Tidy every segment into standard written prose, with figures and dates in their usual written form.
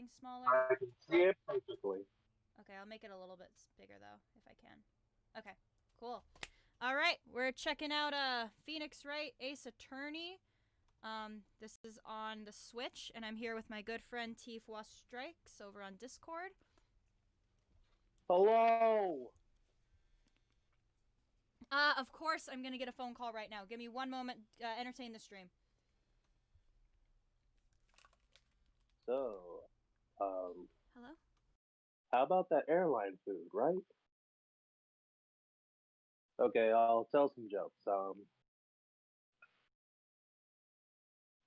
getting smaller? I can see it perfectly. Okay, I'll make it a little bit bigger though, if I can. Okay, cool. All right, we're checking out Phoenix Wright Ace Attorney. This is on the Switch, and I'm here with my good friend TFUAHStrikes over on Discord. Hello! Of course, I'm gonna get a phone call right now. Give me one moment. Entertain the stream. So, Hello? how about that airline food, right? Okay, I'll tell some jokes.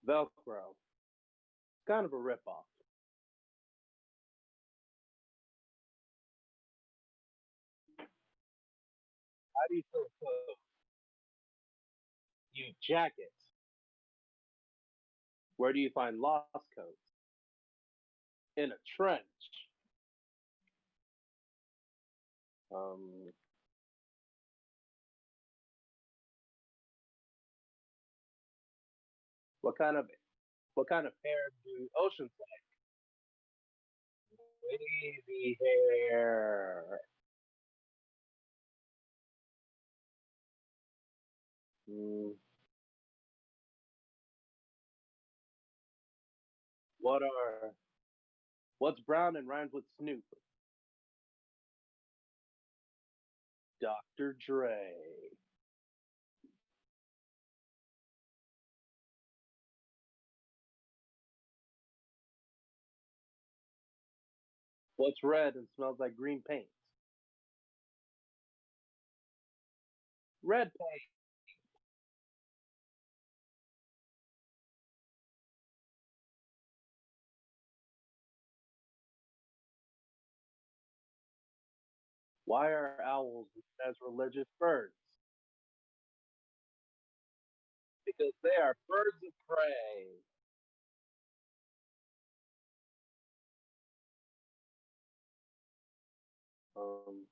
Velcro. Kind of a ripoff. How do you fill clothes? You jacket. Where do you find lost coats? In a trench. Um, what kind of hair do oceans like? Wavy hair. Hmm. What are what's brown and rhymes with Snoop? Dr. Dre. What's red and smells like green paint? Red paint. Why are owls known as religious birds? Because they are birds of prey. Um,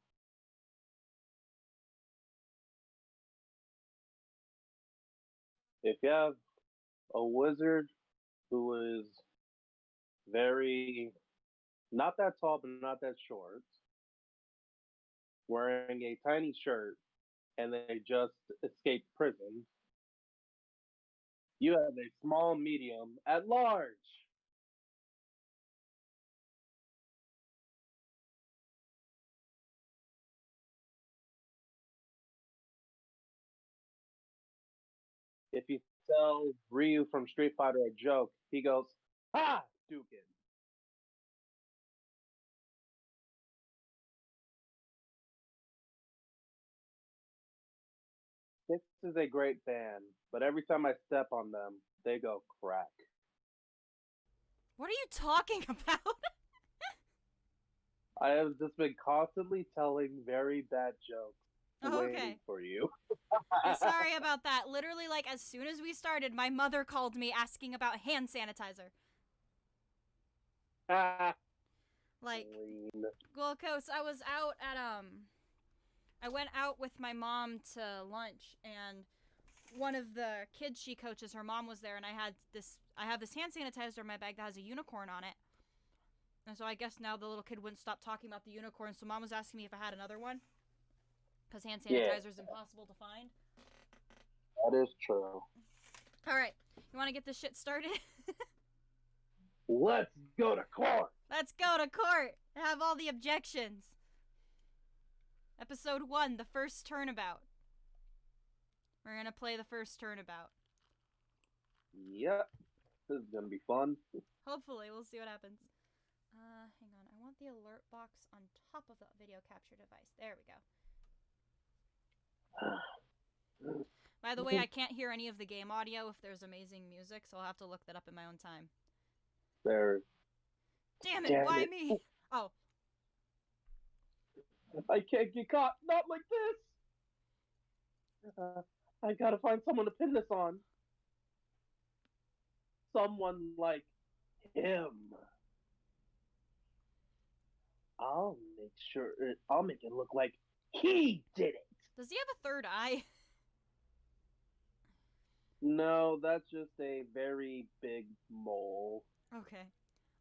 if you have a wizard who is very not that tall but not that short, wearing a tiny shirt, and they just escaped prison, you have a small, medium, at large. If you tell Ryu from Street Fighter a joke, he goes, "Ha, Dukin." This is a great band, but every time I step on them, they go crack. What are you talking about? I have just been constantly telling very bad jokes, Oh, waiting okay. for you. Yeah, sorry about that. Literally, like, as soon as we started, my mother called me asking about hand sanitizer. Like, Clean. well, cause I was out at, I went out with my mom to lunch, and one of the kids she coaches, her mom was there, and I have this hand sanitizer in my bag that has a unicorn on it. And so I guess now the little kid wouldn't stop talking about the unicorn, so mom was asking me if I had another one. Because hand Yeah, sanitizer is impossible to find. that is true. Alright, you want to get this shit started? Let's go to court. Let's go to court! Have all the objections. Episode 1, the first turnabout. We're gonna play the first turnabout. Yep, this is gonna be fun. Hopefully, we'll see what happens. Hang on. I want the alert box on top of the video capture device. There we go. By the way, I can't hear any of the game audio if there's amazing music, so I'll have to look that up in my own time. There. Damn it, Damn why it. me? Oh. I can't get caught. Not like this. I gotta find someone to pin this on. Someone like him. I'll make sure. I'll make it look like he did it. Does he have a third eye? No, that's just a very big mole. Okay.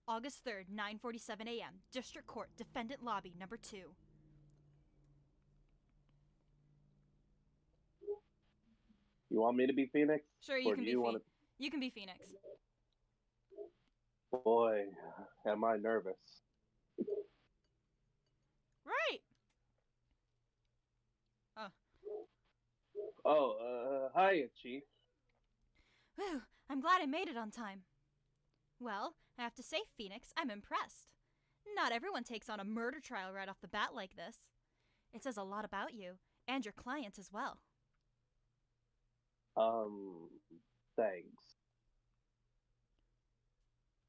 August 3rd, 9:47 a.m. District Court, Defendant Lobby, number 2. You want me to be Phoenix? Sure, you Or can do be you want You can be Phoenix. to... Boy, am I nervous. Right. Hiya, Chief. Whew, I'm glad I made it on time. Well, I have to say, Phoenix, I'm impressed. Not everyone takes on a murder trial right off the bat like this. It says a lot about you, and your client as well. Thanks.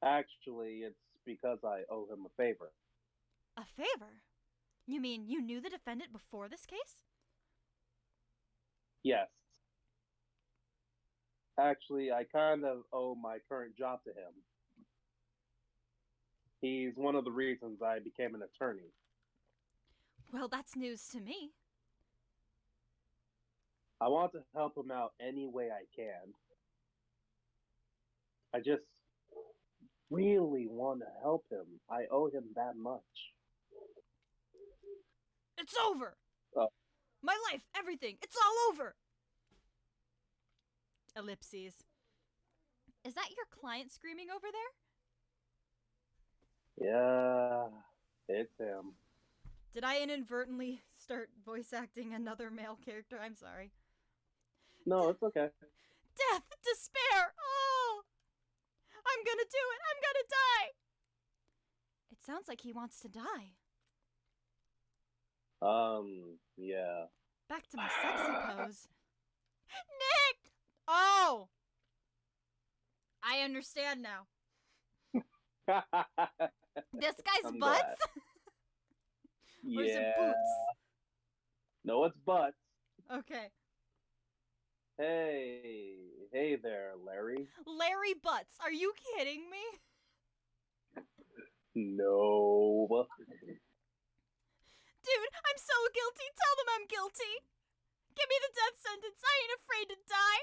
Actually, it's because I owe him a favor. A favor? You mean you knew the defendant before this case? Yes. Actually, I kind of owe my current job to him. He's one of the reasons I became an attorney. Well, that's news to me. I want to help him out any way I can. I just really want to help him. I owe him that much. It's over! Oh. My life, everything, it's all over! Ellipses. Is that your client screaming over there? Yeah, it's him. Did I inadvertently start voice acting another male character? I'm sorry. No, it's okay. Death, despair, oh! I'm gonna do it, I'm gonna die! It sounds like he wants to die. Yeah. Back to my sexy pose. Nick! Oh! I understand now. This guy's I'm butts? Or is it boots? No, it's butts. Okay. Hey there, Larry. Larry Butts, are you kidding me? No. Dude, I'm so guilty. Tell them I'm guilty. Give me the death sentence. I ain't afraid to die.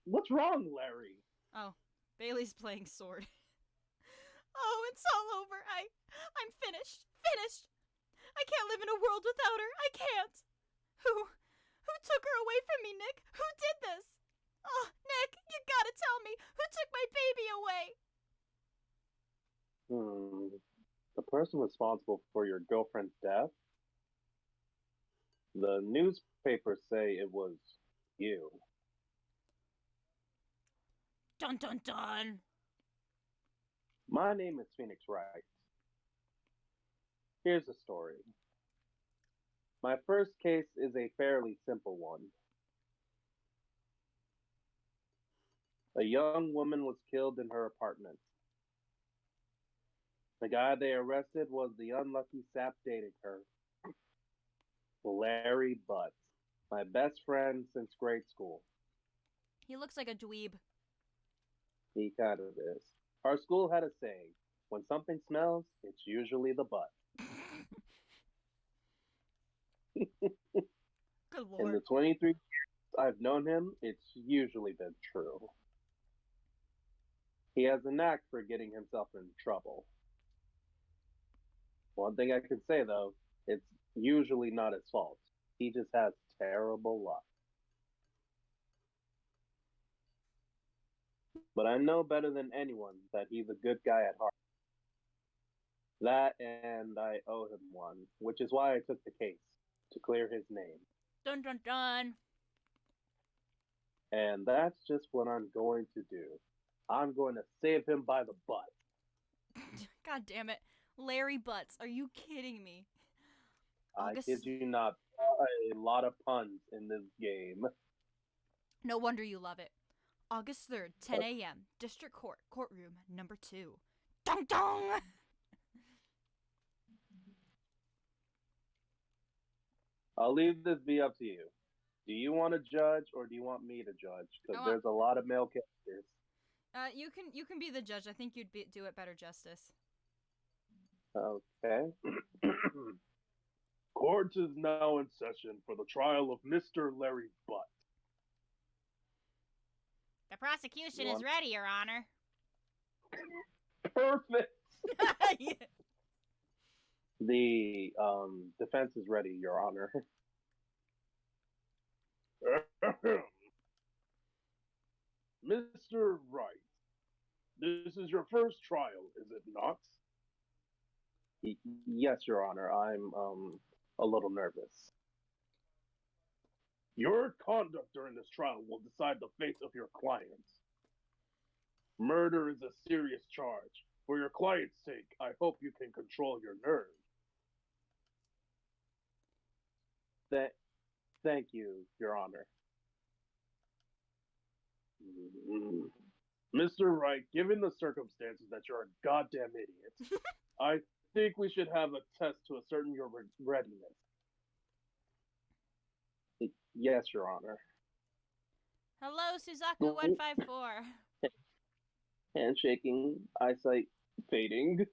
What's wrong, Larry? Oh, Bailey's playing sword. Oh, it's all over. I'm finished. Finished. I can't live in a world without her. I can't. Who took her away from me, Nick? Who did this? Oh, Nick, you gotta tell me. Who took my baby away? The person responsible for your girlfriend's death? The newspapers say it was you. Dun dun dun. My name is Phoenix Wright. Here's the story. My first case is a fairly simple one. A young woman was killed in her apartment. The guy they arrested was the unlucky sap dating her, Larry Butts, my best friend since grade school. He looks like a dweeb. He kind of is. Our school had a saying, when something smells, it's usually the butt. Good lord. In the 23 years I've known him, it's usually been true. He has a knack for getting himself in trouble. One thing I can say, though, it's usually not his fault. He just has terrible luck. But I know better than anyone that he's a good guy at heart. That and I owe him one, which is why I took the case, to clear his name. Dun dun dun. And that's just what I'm going to do. I'm going to save him by the butt. God damn it. Larry Butts, are you kidding me? I kid you not. A lot of puns in this game. No wonder you love it. August 3rd, 10 a.m. District Court, courtroom number 2. Dong dong! I'll leave this be up to you. Do you want to judge or do you want me to judge? Because there's a lot of male characters. You can be the judge. I think you'd do it better justice. Okay. Court is now in session for the trial of Mr. Larry Butt. The prosecution is ready, Your Honor. Perfect. Yeah. The defense is ready, Your Honor. Mr. Wright, this is your first trial, is it not? Yes, Your Honor. I'm a little nervous. Your conduct during this trial will decide the fate of your client. Murder is a serious charge. For your client's sake, I hope you can control your nerves. Th- Thank you, Your Honor. Mr. Wright, given the circumstances that you're a goddamn idiot, I think we should have a test to ascertain your readiness. Yes, Your Honor. Hello, Suzaku154. Handshaking, eyesight fading.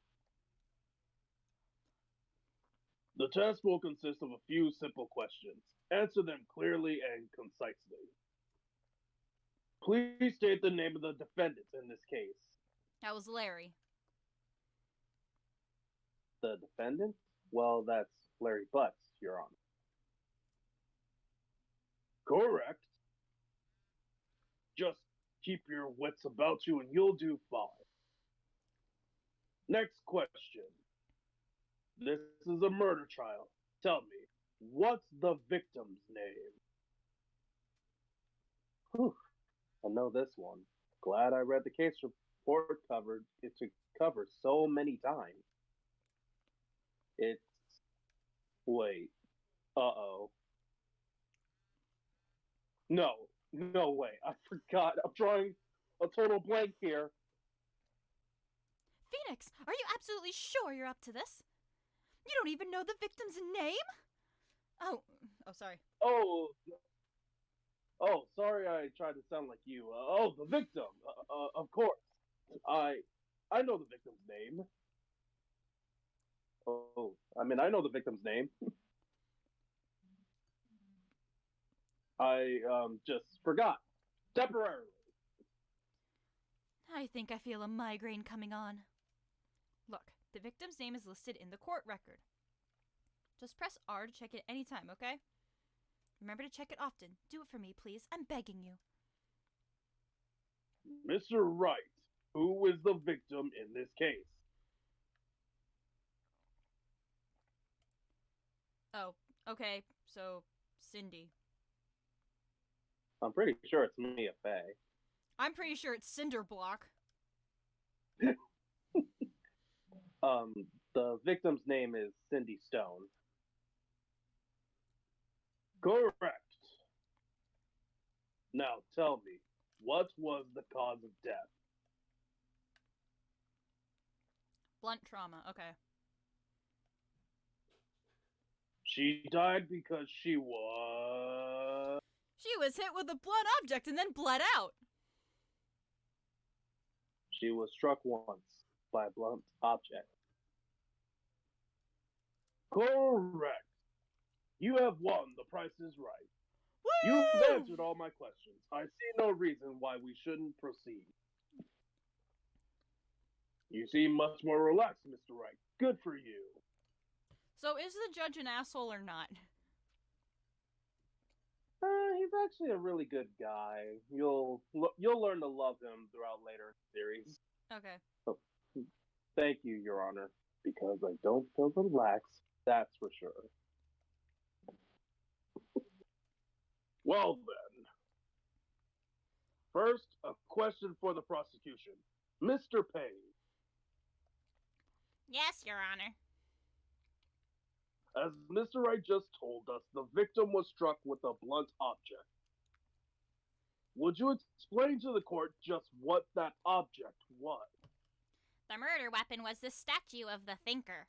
The test will consist of a few simple questions. Answer them clearly and concisely. Please state the name of the defendant in this case. That was Larry. The defendant? Well, that's Larry Butts, Your Honor. Correct. Just keep your wits about you and you'll do fine. Next question. This is a murder trial. Tell me, what's the victim's name? Whew, I know this one. Glad I read the case report covered it to cover so many times. It's wait. Uh-oh. No, no way. I forgot. I'm drawing a total blank here. Phoenix, are you absolutely sure you're up to this? You don't even know the victim's name? Oh, sorry. Oh, sorry. I tried to sound like you. The victim. Of course. I know the victim's name. Oh, I know the victim's name. I just forgot temporarily. I think I feel a migraine coming on. Look, the victim's name is listed in the court record. Just press R to check it anytime, okay? Remember to check it often. Do it for me, please. I'm begging you. Mr. Wright, who is the victim in this case? Oh, okay. So, Cindy. I'm pretty sure it's Mia Fey. I'm pretty sure it's Cinderblock. The victim's name is Cindy Stone. Correct. Now tell me, what was the cause of death? Blunt trauma, okay. She died because she was... She was hit with a blunt object and then bled out. She was struck once by a blunt object. Correct. You have won. The Price is Right. Woo! You've answered all my questions. I see no reason why we shouldn't proceed. You seem much more relaxed, Mr. Wright. Good for you. So is the judge an asshole or not? He's actually a really good guy. You'll learn to love him throughout later series. Okay. So, thank you, Your Honor, because I don't feel relaxed. That's for sure. Well then. First, a question for the prosecution. Mr. Payne. Yes, Your Honor. As Mr. Wright just told us, the victim was struck with a blunt object. Would you explain to the court just what that object was? The murder weapon was the statue of the Thinker.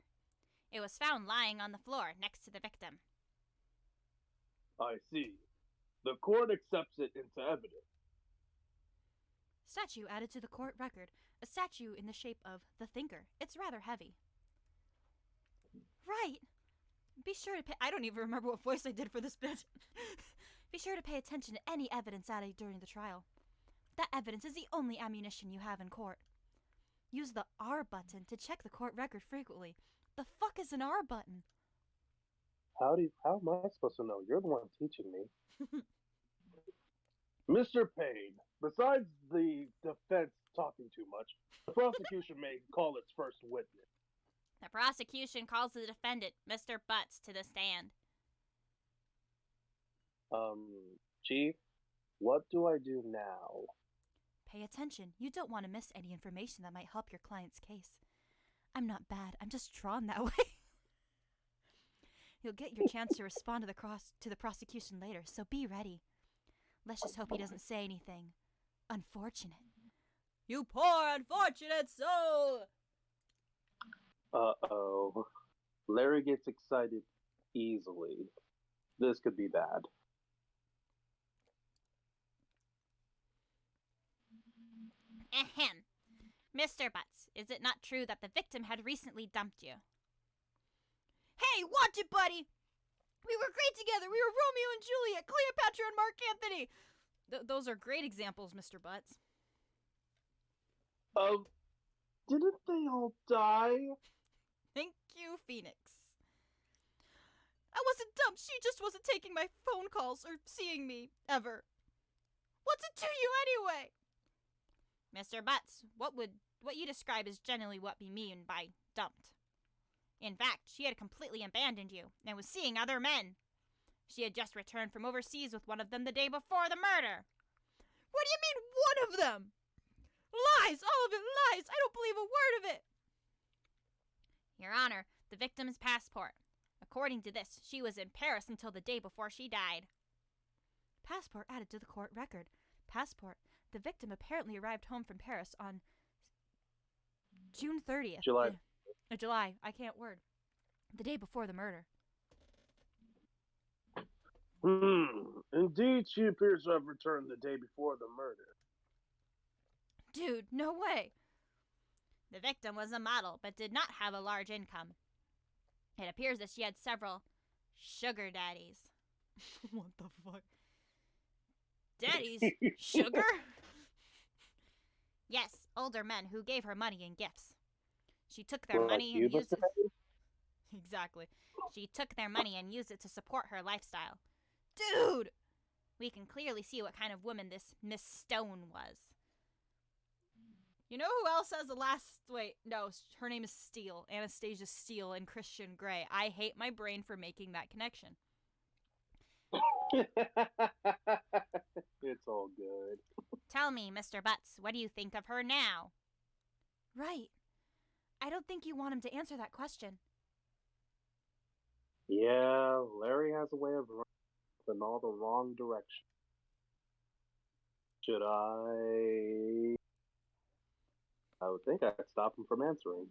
It was found lying on the floor next to the victim. I see. The court accepts it into evidence. Statue added to the court record. A statue in the shape of the Thinker. It's rather heavy. Right. Be sure to pay... I don't even remember what voice I did for this bit. Be sure to pay attention to any evidence added during the trial. That evidence is the only ammunition you have in court. Use the R button to check the court record frequently. The fuck is an R button? How am I supposed to know? You're the one teaching me. Mr. Payne, besides the defense talking too much, the prosecution may call its first witness. The prosecution calls the defendant, Mr. Butts, to the stand. Chief, what do I do now? Pay attention. You don't want to miss any information that might help your client's case. I'm not bad. I'm just drawn that way. You'll get your chance to respond to the prosecution later, so be ready. Let's just hope he doesn't say anything unfortunate. You poor unfortunate soul! Uh-oh. Larry gets excited easily. This could be bad. Ahem. Mr. Butts, is it not true that the victim had recently dumped you? Hey, watch it, buddy! We were great together! We were Romeo and Juliet, Cleopatra and Mark Antony! Those are great examples, Mr. Butts. Didn't they all die? Thank you, Phoenix. I wasn't dumped. She just wasn't taking my phone calls or seeing me, ever. What's it to you anyway? Mr. Butts, what you describe is generally what we mean by dumped. In fact, she had completely abandoned you and was seeing other men. She had just returned from overseas with one of them the day before the murder. What do you mean, one of them? Lies! All of it lies! I don't believe a word of it! Your Honor, the victim's passport. According to this, she was in Paris until the day before she died. Passport added to the court record. Passport. The victim apparently arrived home from Paris on June 30th. July. I can't word. The day before the murder. Indeed, she appears to have returned the day before the murder. Dude, no way. The victim was a model, but did not have a large income. It appears that she had several sugar daddies. What the fuck? Daddies? Sugar? Yes, older men who gave her money and gifts. She took their money and used it. Exactly. She took their money and used it to support her lifestyle. Dude! We can clearly see what kind of woman this Miss Stone was. You know who else has the last... Wait, no, her name is Steele. Anastasia Steele and Christian Grey. I hate my brain for making that connection. It's all good. Tell me, Mr. Butts, what do you think of her now? Right. I don't think you want him to answer that question. Yeah, Larry has a way of running in all the wrong directions. Should I would think I'd stop him from answering.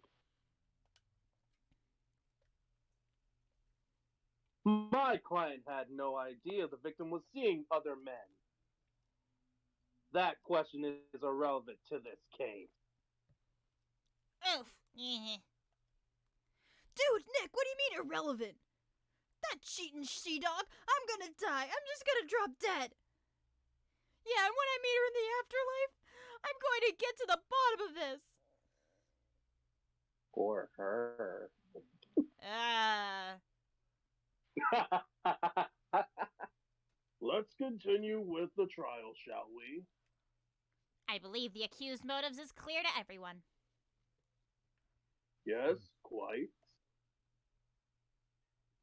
My client had no idea the victim was seeing other men. That question is irrelevant to this case. Oof. Dude, Nick, what do you mean irrelevant? That cheating she-dog, I'm gonna die. I'm just gonna drop dead. Yeah, and when I meet her in the afterlife, I'm going to get to the bottom of this. For her. Let's continue with the trial, shall we? I believe the accused motives is clear to everyone. Yes, quite.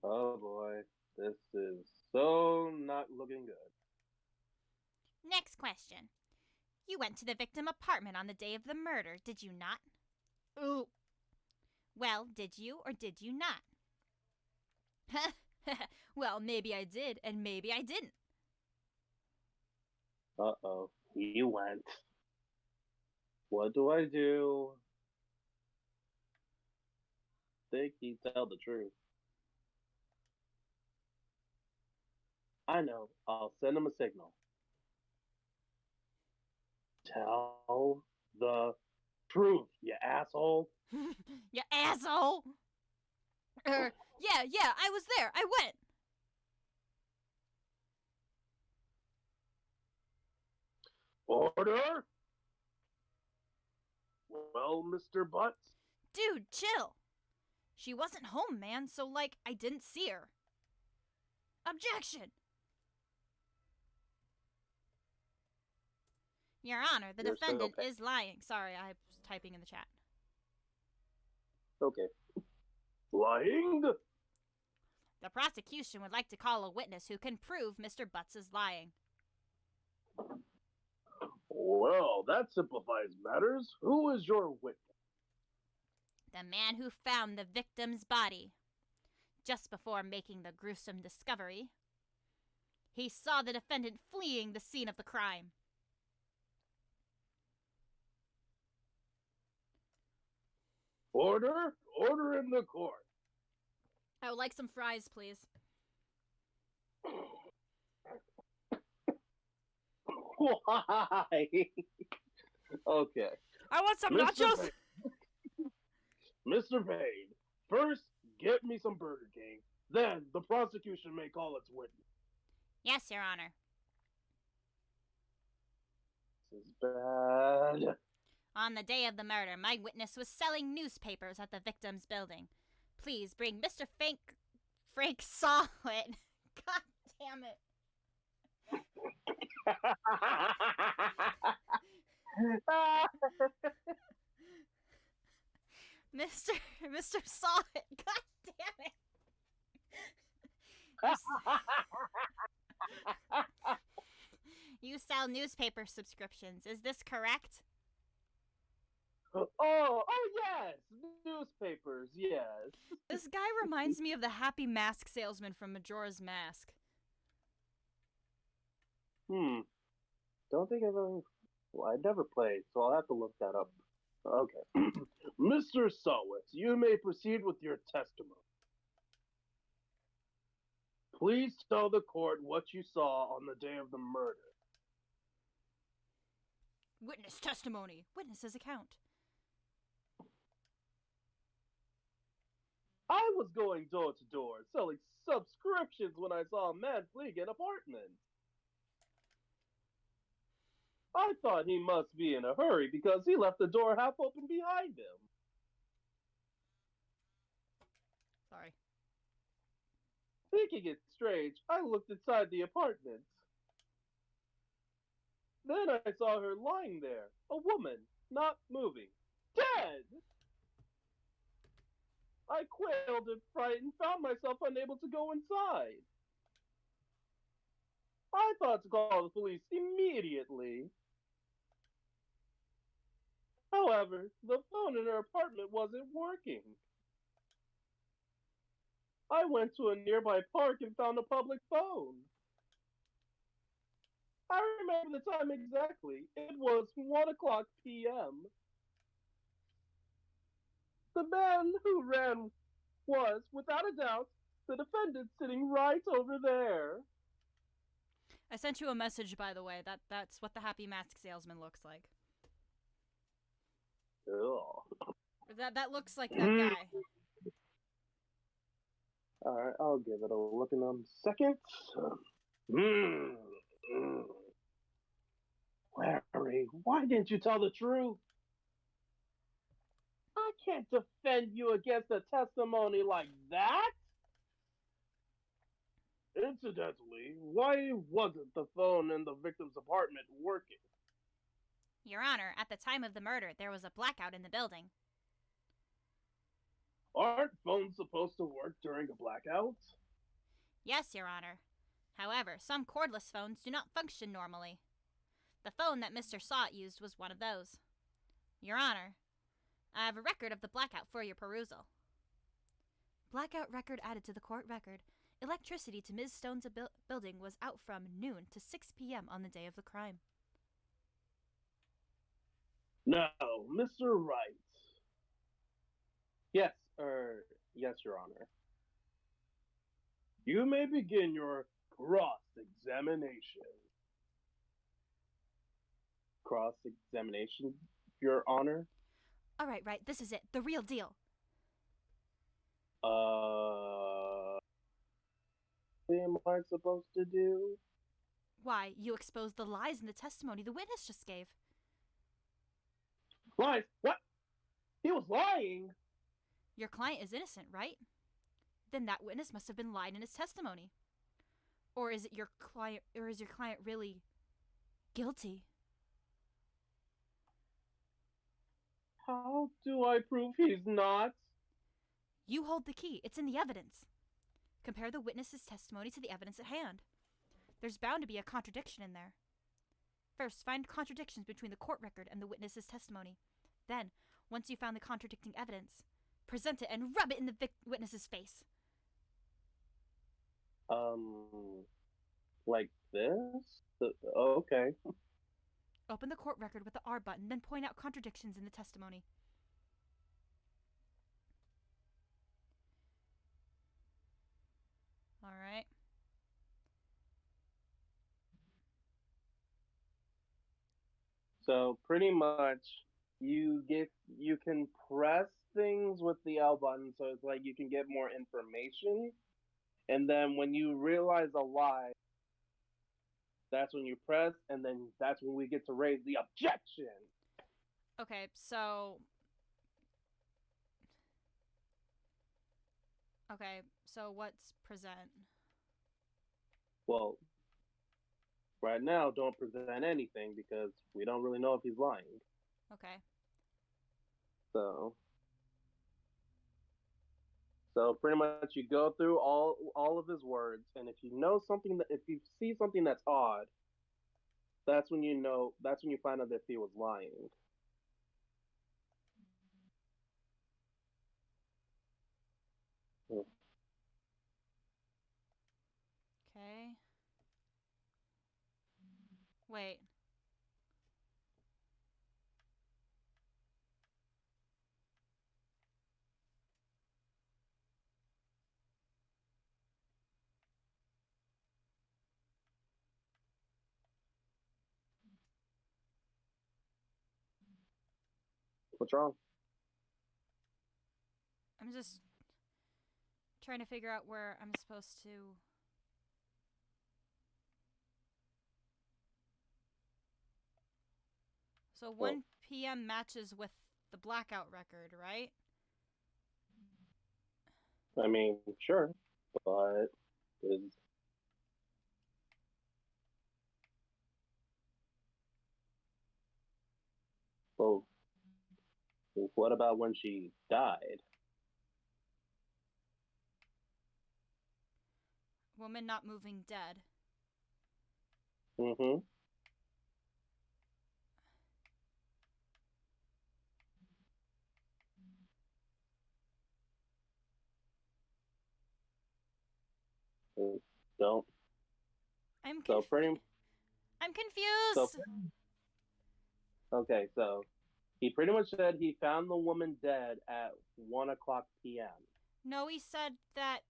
Oh boy, this is so not looking good. Next question. You went to the victim's apartment on the day of the murder, did you not? Ooh. Well, did you or did you not? Well, maybe I did and maybe I didn't. Uh-oh, he went. What do I do? Think he'd tell the truth. I know, I'll send him a signal. Tell the truth, you asshole. You asshole! Yeah, I was there. I went. Order? Well, Mr. Butts? Dude, chill. She wasn't home, man, so, I didn't see her. Objection! Your Honor, the defendant is lying. Sorry, I was typing in the chat. Okay. Lying? The prosecution would like to call a witness who can prove Mr. Butts is lying. Well, that simplifies matters. Who is your witness? The man who found the victim's body. Just before making the gruesome discovery, he saw the defendant fleeing the scene of the crime. Order! Order in the court. I would like some fries, please. Why? Okay. I want some nachos! Mr. Payne, first get me some Burger King. Then the prosecution may call its witness. Yes, Your Honor. This is bad. On the day of the murder, my witness was selling newspapers at the victim's building. Please bring Mr. Frank Solid. God damn it. Mr. Solid. God damn it. You sell newspaper subscriptions. Is this correct? Oh, yes! Newspapers, yes. This guy reminds me of the happy mask salesman from Majora's Mask. Don't think I've ever... Well, I never played, so I'll have to look that up. Okay. Mr. Sowitz, you may proceed with your testimony. Please tell the court what you saw on the day of the murder. Witness testimony. Witness's account. I was going door to door selling subscriptions when I saw a man fleeing an apartment. I thought he must be in a hurry because he left the door half open behind him. Sorry. Thinking it strange, I looked inside the apartment. Then I saw her lying there, a woman, not moving, dead! I quailed in fright and found myself unable to go inside. I thought to call the police immediately. However, the phone in her apartment wasn't working. I went to a nearby park and found a public phone. I remember the time exactly. It was 1 o'clock p.m. The man who ran was, without a doubt, the defendant sitting right over there. I sent you a message, by the way. That's what the happy mask salesman looks like. Ugh. That looks like that guy. Alright, I'll give it a look in a second. Larry, why didn't you tell the truth? I can't defend you against a testimony like that. Incidentally, why wasn't the phone in the victim's apartment working? Your Honor, at the time of the murder, there was a blackout in the building. Aren't phones supposed to work during a blackout? Yes, Your Honor. However, some cordless phones do not function normally. The phone that Mr. Sott used was one of those. Your Honor, I have a record of the blackout for your perusal. Blackout record added to the court record. Electricity to Ms. Stone's building was out from noon to 6 p.m. on the day of the crime. No, Mr. Wright. Yes, Your Honor. You may begin your cross-examination. Cross-examination, Your Honor? All right, this is it. The real deal. What am I supposed to do? Why, you exposed the lies in the testimony the witness just gave. Lies? What? He was lying. Your client is innocent, right? Then that witness must have been lying in his testimony. Or is your client really guilty? How do I prove he's not? You hold the key. It's in the evidence. Compare the witness's testimony to the evidence at hand. There's bound to be a contradiction in there. First, find contradictions between the court record and the witness's testimony. Then, once you've found the contradicting evidence, present it and rub it in the witness's face. Like this? Okay. Open the court record with the R button, then point out contradictions in the testimony. All right. So pretty much, you can press things with the L button, so it's like you can get more information, and then when you realize a lie, that's when you press, and then that's when we get to raise the objection. Okay, so... Okay, so what's present? Well, right now, don't present anything because we don't really know if he's lying. Okay. So pretty much you go through all of his words, and if you see something that's odd, that's when you find out if he was lying. Okay. Wait. What's wrong? I'm just trying to figure out where I'm supposed to... So 1 p.m. matches with the blackout record, right? I mean, sure, but is well, what about when she died? Woman not moving dead. Mm-hmm. Don't. I'm So confused. okay, so he pretty much said he found the woman dead at 1 o'clock p.m. No, he said that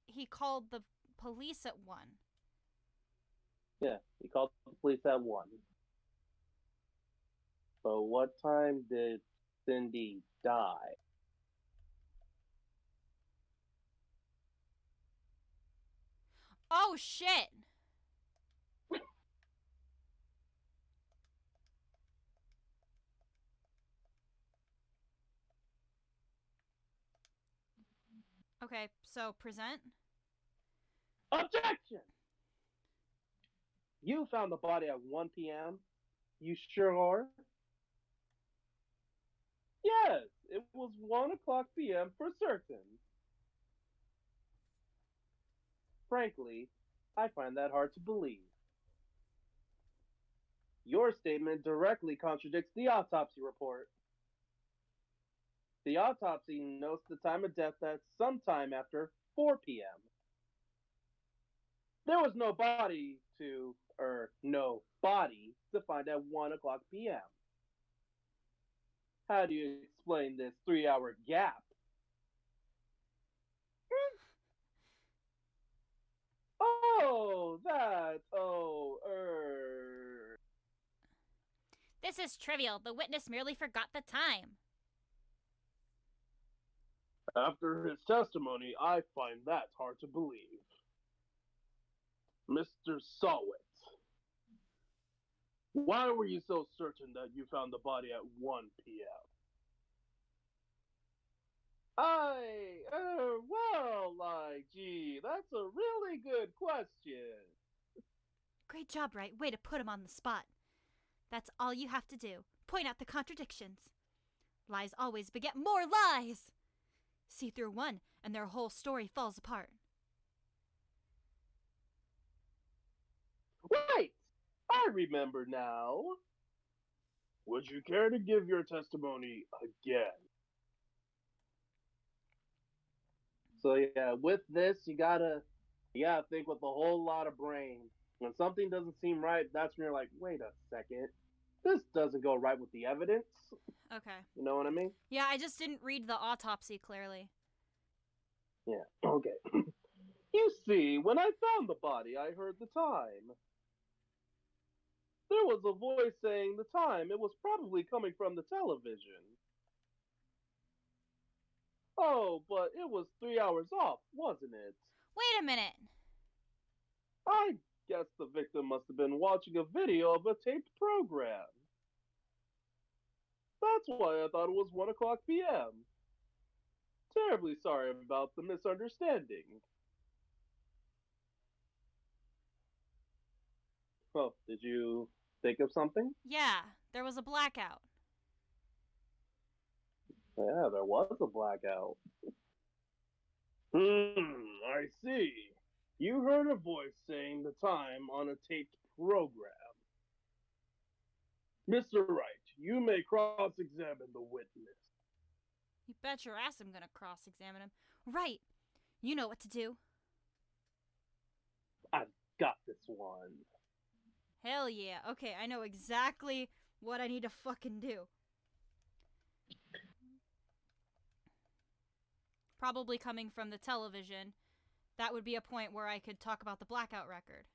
he called the police at 1. Yeah, he called the police at 1. But what time did Cindy die? Oh, shit. Okay, so present. Objection! You found the body at 1 p.m.? You sure are? Yes, it was 1 o'clock p.m. for certain. Frankly, I find that hard to believe. Your statement directly contradicts the autopsy report. The autopsy notes the time of death at sometime after 4 p.m. There was no body to find at 1 o'clock p.m. How do you explain this 3-hour gap? Oh. This is trivial. The witness merely forgot the time. After his testimony, I find that hard to believe. Mr. Sawit, why were you so certain that you found the body at 1 p.m.? Gee, that's a really good question. Great job, Wright. Way to put him on the spot. That's all you have to do. Point out the contradictions. Lies always beget more lies. See through one, and their whole story falls apart. Wait! I remember now. Would you care to give your testimony again? So yeah, with this, you gotta think with a whole lot of brain. When something doesn't seem right, that's when you're like, wait a second, this doesn't go right with the evidence. Okay. You know what I mean? Yeah, I just didn't read the autopsy clearly. Yeah. Okay. You see, when I found the body, I heard the time. There was a voice saying the time. It was probably coming from the television. Oh, but it was 3 hours off, wasn't it? Wait a minute. I guess the victim must have been watching a video of a taped program. That's why I thought it was 1 o'clock p.m. Terribly sorry about the misunderstanding. Oh, did you think of something? Yeah, there was a blackout. Yeah, there was a blackout. I see. You heard a voice saying the time on a taped program. Mr. Wright, you may cross examine the witness. You bet your ass I'm gonna cross-examine him. Right. You know what to do. I've got this one. Hell yeah. Okay, I know exactly what I need to fucking do. Probably coming from the television. That would be a point where I could talk about the blackout record.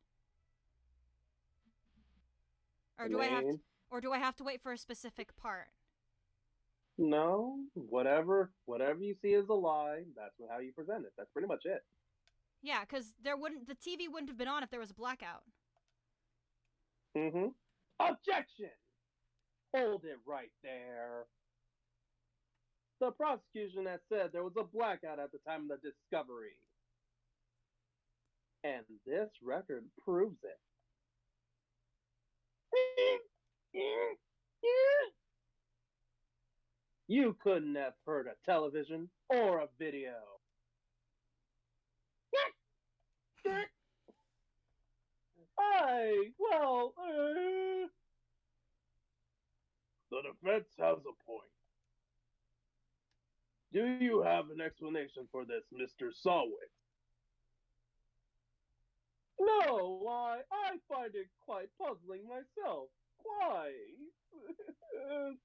Or do I have to wait for a specific part? No, whatever you see is a lie. That's how you present it. That's pretty much it. Yeah, because the TV wouldn't have been on if there was a blackout. Objection! Hold it right there. The prosecution has said there was a blackout at the time of the discovery. And this record proves it. You couldn't have heard a television or a video. The defense has a point. Do you have an explanation for this, Mr. Sawwick? No, I find it quite puzzling myself. Why?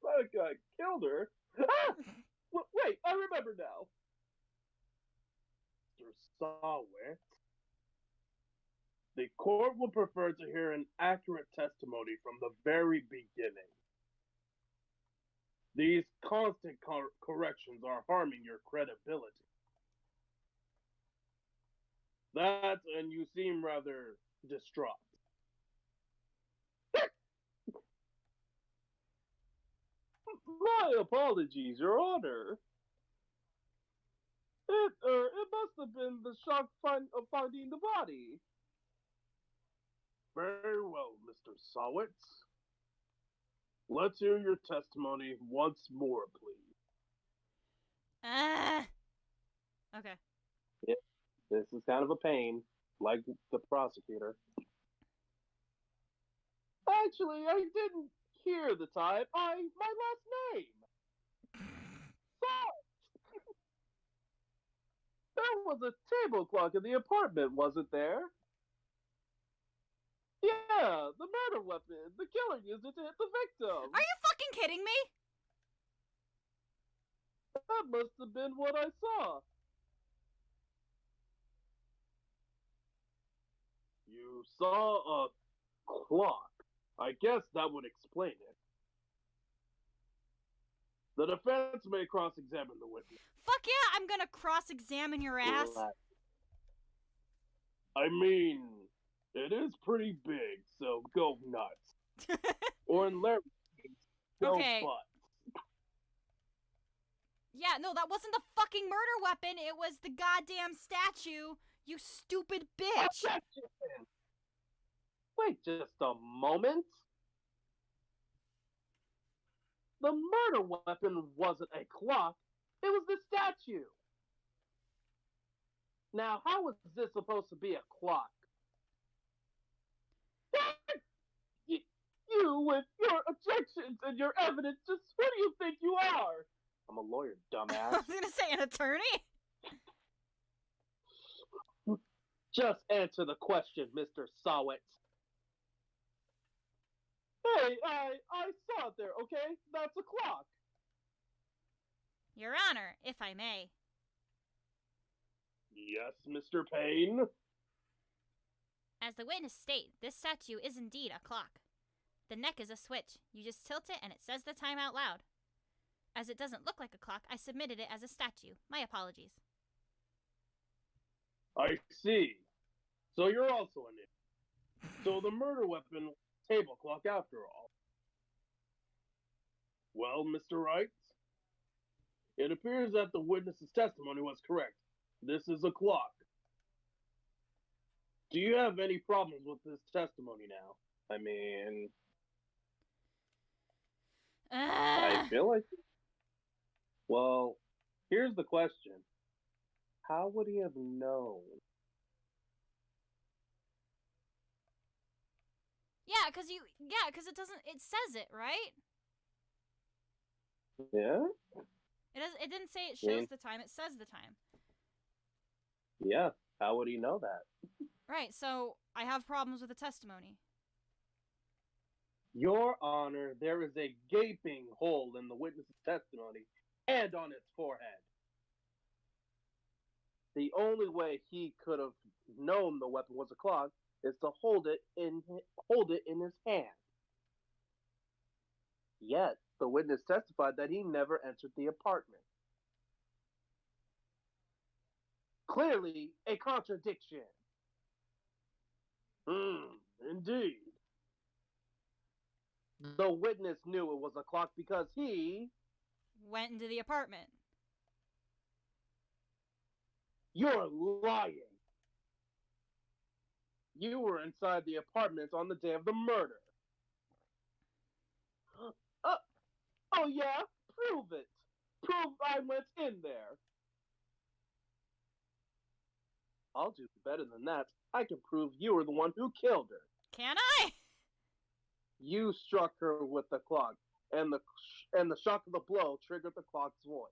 That guy killed her. Ah! Wait, I remember now. Mr. Sawwick. The court would prefer to hear an accurate testimony from the very beginning. These constant corrections are harming your credibility. That, and you seem rather distraught. My apologies, Your Honor. It must have been the shock of finding the body. Very well, Mr. Sawitz. Let's hear your testimony once more, please. Okay. Yeah, this is kind of a pain, like the prosecutor. Actually, I didn't hear the time. My last name. There was a table clock in the apartment, wasn't there? Yeah, the murder weapon. The killer used it to hit the victim. Are you fucking kidding me? That must have been what I saw. You saw a clock. I guess that would explain it. The defense may cross-examine the witness. Fuck yeah, I'm gonna cross-examine your ass. I mean, it is pretty big, so go nuts. Or in Larry's case, go Okay. butts. Yeah, no, that wasn't the fucking murder weapon. It was the goddamn statue. You stupid bitch. Wait just a moment. The murder weapon wasn't a clock. It was the statue. Now, how is this supposed to be a clock? You with your objections and your evidence, just who do you think you are? I'm a lawyer, dumbass. I was gonna say an attorney. Just answer the question, Mr. Sawit. Hey, I saw it there, okay? That's a clock. Your Honor, if I may. Yes, Mr. Payne? As the witness state, this statue is indeed a clock. The neck is a switch. You just tilt it and it says the time out loud. As it doesn't look like a clock, I submitted it as a statue. My apologies. I see. So you're also an idiot. So the murder weapon was a table clock after all. Well, Mr. Wright, it appears that the witness's testimony was correct. This is a clock. Do you have any problems with this testimony now? I mean, I feel like... Well, here's the question. How would he have known? Yeah, because it doesn't, it says it, right? Yeah? It didn't say it shows the time, it says the time. Yeah, how would he know that? Right, so I have problems with the testimony. Your Honor, there is a gaping hole in the witness's testimony and on its forehead. The only way he could have known the weapon was a clock is to hold it in his hand. Yet, the witness testified that he never entered the apartment. Clearly, a contradiction. Indeed. The witness knew it was a clock because he... went into the apartment. You're lying. You were inside the apartment on the day of the murder. Oh yeah? Prove it. Prove I went in there. I'll do better than that. I can prove you were the one who killed her. Can I? You struck her with the clock, and the shock of the blow triggered the clock's voice.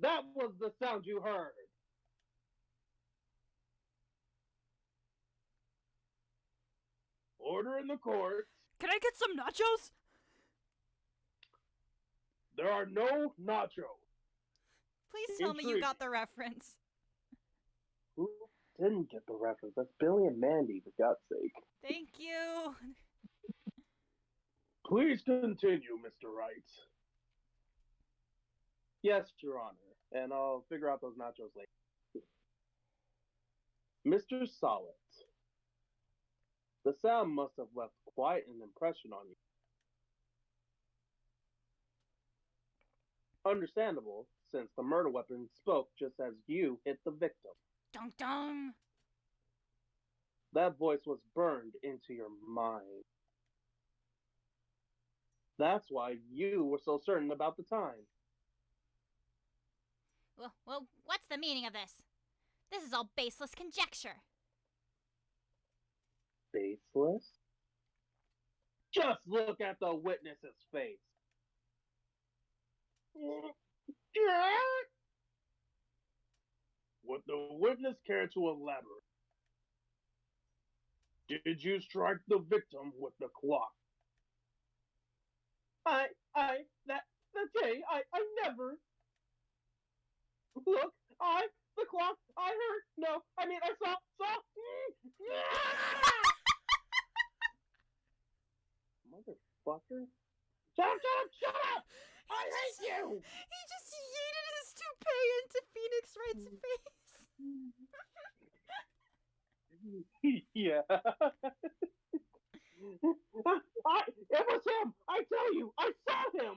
That was the sound you heard. Order in the court. Can I get some nachos? There are no nachos. Please tell me you got the reference. Who didn't get the reference? That's Billy and Mandy, for God's sake. Thank you. Please continue, Mr. Wright. Yes, Your Honor, and I'll figure out those nachos later. Mr. Solid, the sound must have left quite an impression on you. Understandable, since the murder weapon spoke just as you hit the victim. Dun dun. That voice was burned into your mind. That's why you were so certain about the time. Well, what's the meaning of this? This is all baseless conjecture. Baseless? Just look at the witness's face. Would the witness care to elaborate? Did you strike the victim with the clock? That day, I never. Look, the clock, I heard, no, I mean, I saw. Motherfucker. Shut up! I hate you! He just yeeted his toupee into Phoenix Wright's face. Yeah. It was him! I tell you, I saw him!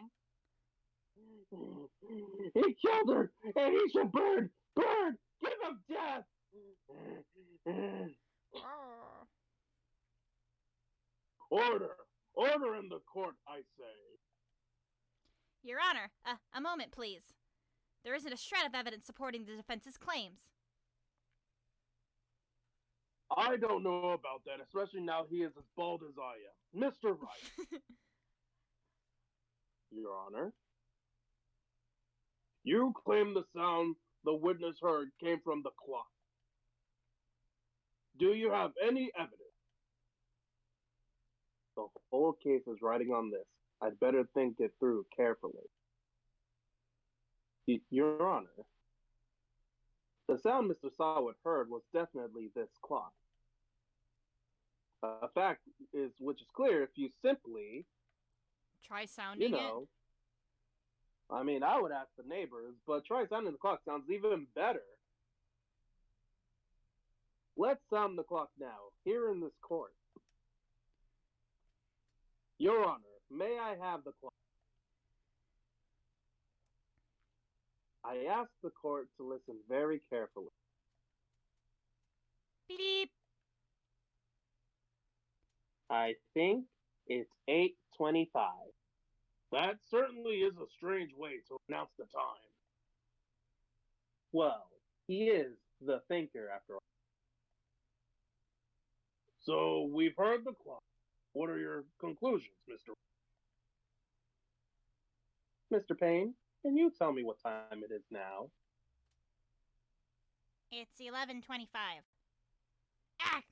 He killed her, and he should burn! Burn! Give him death! Order! Order in the court, I say! Your Honor, a moment, please. There isn't a shred of evidence supporting the defense's claims. I don't know about that, especially now he is as bald as I am. Mr. Wright. Your Honor. You claim the sound the witness heard came from the clock. Do you have any evidence? The whole case is riding on this. I'd better think it through carefully. Your Honor, the sound Mr. Sawit heard was definitely this clock. A fact is which is clear if you simply try sounding it. I mean, I would ask the neighbors, but try sounding the clock sounds even better. Let's sound the clock now, here in this court. Your Honor, may I have the clock? I ask the court to listen very carefully. Beep. I think it's 8:25. That certainly is a strange way to announce the time. Well, he is the thinker after all. So we've heard the clock. What are your conclusions, Mr. Payne? Can you tell me what time it is now? It's 11:25. Ah!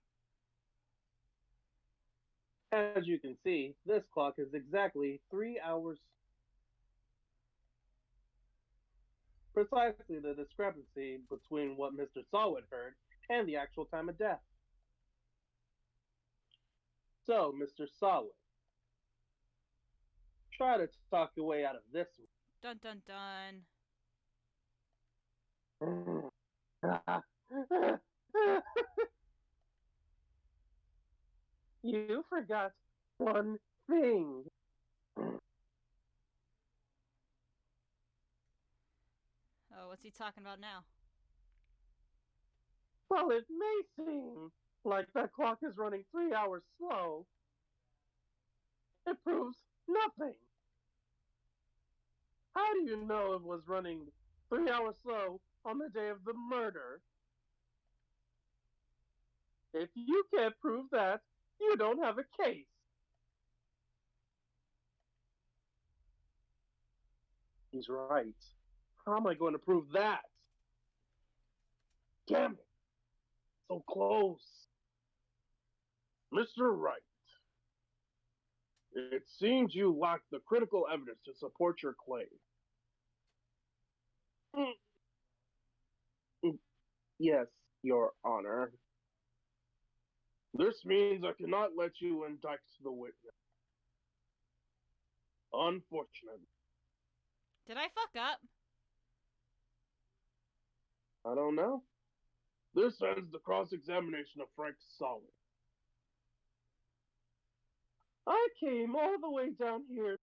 As you can see, this clock is exactly 3 hours. Precisely the discrepancy between what Mr. Sawit heard and the actual time of death. So, Mr. Sawit, try to talk your way out of this one. Dun dun dun. You forgot one thing. Oh, what's he talking about now? Well, it may seem like that clock is running 3 hours slow. It proves nothing. How do you know it was running 3 hours slow on the day of the murder? If you can't prove that, you don't have a case. He's right. How am I going to prove that? Damn it. So close. Mr. Wright, it seems you lack the critical evidence to support your claim. Yes, Your Honor. This means I cannot let you indict the witness. Unfortunately. Did I fuck up? I don't know. This ends the cross-examination of Frank Solid. I came all the way down here